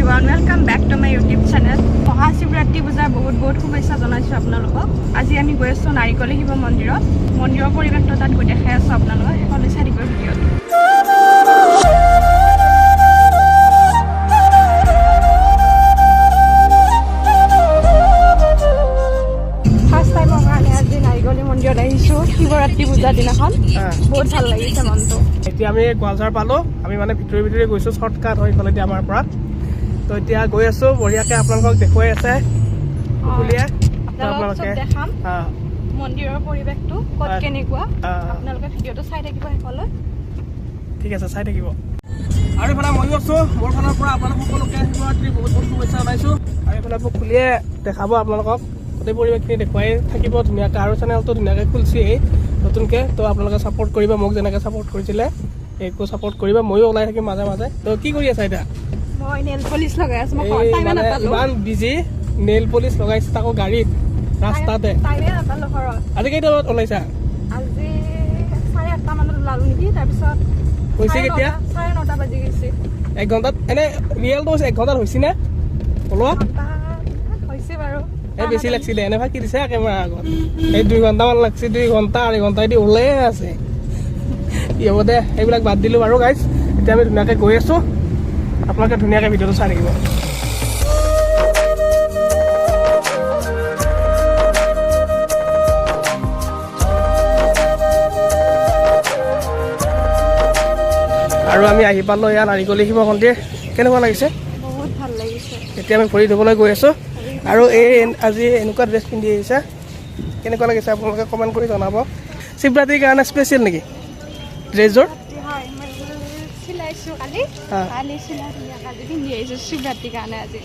everyone, welcome back to my YouTube channel. Mahashivratri পূজাৰ বহুত শুভেচ্ছা জনাইছোঁ আপোনালোকক। আজি আমি গৈ আছোঁ নাৰিকলী শিৱ মন্দিৰত। মন্দিৰৰ পৰিৱেশটো তাত গৈ দেখাই আছোঁ আপোনালোকক। শেষলৈ চাই থাকিব ভিডিঅ'টো। ফাৰ্ষ্ট টাইমৰ কাৰণে আজি নাৰিকলী মন্দিৰত আহিছোঁ শিৱৰাত্ৰি পূজাৰ দিনাখন। বহুত ভাল লাগিছে মনটো। এতিয়া আমি গোৱালঝাৰ পালোঁ। আমি মানে ভিতৰি গৈছোঁ, শ্বৰ্টকাট হয় ইফালেদি আমাৰ পৰা। তো এতিয়া গৈ আছোঁ বঢ়িয়াকৈ আপোনালোকক দেখুৱাই আছে আপোনালোকে দেখাম মন্দিৰৰ পৰিৱেশটো ক'ত কেনেকুৱা। আপোনালোকে ভিডিঅ'টো চাই থাকিব শেষলৈ। ঠিক আছে, চাই থাকিব। আৰু এইফালে ময়ো আছোঁ, মোৰ ফালৰ পৰা আপোনালোক সকলোকে শিৱৰাত্ৰি বহুত শুভেচ্ছা জনাইছোঁ। আৰু এইফালে মোক খুলিয়ে দেখাব আপোনালোকক গোটেই পৰিৱেশখিনি দেখুৱাই থাকিব ধুনীয়াকৈ। আৰু চেনেলটো ধুনীয়াকৈ খুলিছেই নতুনকৈ। তো আপোনালোকে ছাপোৰ্ট কৰিব, মোক যেনেকৈ ছাপোৰ্ট কৰিছিলে একো ছাপোৰ্ট কৰিবা। ময়ো ওলাই থাকিম মাজে মাজে। তো কি কৰি আছা এতিয়া? মই নেল পলিচ লগাই আছোঁ। ইমান বিজি, নেল পলিচ লগাইছে তাকো গাড়ীত ৰাস্তাতে। আজি কেইটা বজাত ওলাইছা? আজি 8:30 মানত ওলালোঁ নেকি। তাৰপিছত হৈছে কেতিয়া? 9:30 বাজি গৈছে। 1 ঘণ্টাত এনে ৰিয়েলটো হৈছে 1 ঘণ্টাত হৈছেনে ওলোৱা? হৈছে বাৰু। এই বেছি লাগিছিলে এনে ফাঁকি দিছে কেমেৰাৰ আগত। এই 2 ঘণ্টামান লাগছে, 2 ঘণ্টা 2.5 ঘণ্টা দি ওলাই আছে। কি হ'ব দে, সেইবিলাক বাদ দিলোঁ বাৰু গাইজ। এতিয়া আমি ধুনীয়াকৈ গৈ আছোঁ, আপোনালোকে ধুনীয়াকৈ ভিডিঅ'টো চাই থাকিব। আৰু আমি আহি পালোঁ ইয়াত নাৰিকলী শিৱ মন্দিৰ। কেনেকুৱা লাগিছে? বহুত ভাল লাগিছে। এতিয়া আমি ভৰি ধুবলৈ গৈ আছোঁ। আৰু আজি এনেকুৱা ড্ৰেছ পিন্ধি আহিছে, কেনেকুৱা লাগিছে আপোনালোকে কমেণ্ট কৰি জনাব। শিৱৰাত্ৰিৰ কাৰণে স্পেচিয়েল নেকি ড্ৰেছযোৰ? চিলাইছোঁ কালি চিলাই আজি পিন্ধি আহিছোঁ শিৱৰাত্ৰিৰ কাৰণে আজি।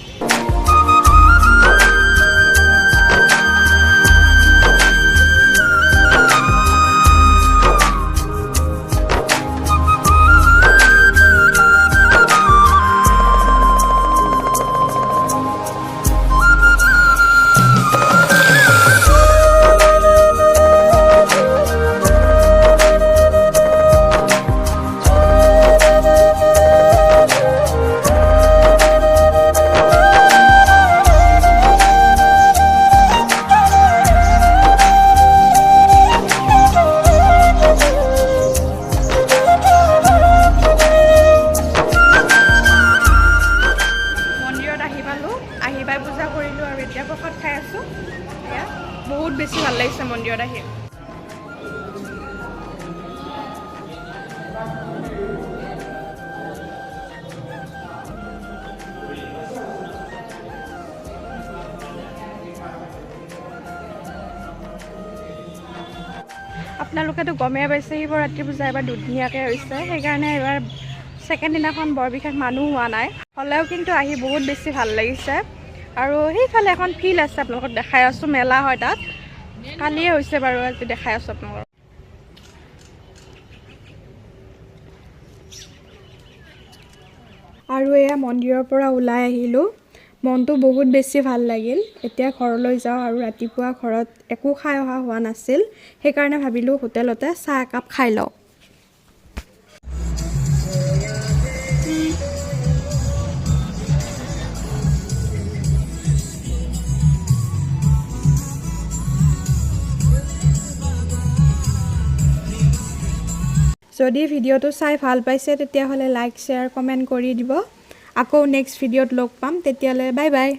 আহি পাই পূজা কৰিলোঁ আৰু এতিয়া প্ৰসাদ খাই আছোঁ। এয়া বহুত বেছি ভাল লাগিছে মন্দিৰত আহি। আপোনালোকেতো গমেই পাইছে শিৱৰাত্ৰি পূজা এবাৰ ধুনীয়াকৈ হৈছে। সেইকাৰণে এবাৰ ছেকেণ্ড দিনাখন বৰ বিশেষ মানুহ হোৱা নাই। হ'লেও কিন্তু আহি বহুত বেছি ভাল লাগিছে। আৰু সেইফালে এখন ফিল্ড আছে, আপোনালোকক দেখাই আছোঁ, মেলা হয় তাত। কালিয়ে হৈছে বাৰু, আজি দেখাই আছোঁ আপোনালোকক। আৰু এয়া মন্দিৰৰ পৰা ওলাই আহিলোঁ, মনটো বহুত বেছি ভাল লাগিল। এতিয়া ঘৰলৈ যাওঁ। আৰু ৰাতিপুৱা ঘৰত একো খাই অহা হোৱা নাছিল, সেইকাৰণে ভাবিলোঁ হোটেলতে চাহ একাপ খাই লওঁ। যদি ভিডিঅ'টো চাই ভাল পাইছে তেতিয়াহ'লে লাইক, শ্বেয়াৰ, কমেণ্ট কৰি দিব। আকৌ নেক্সট ভিডিঅ'ত লগ পাম, তেতিয়ালৈ বাই বাই।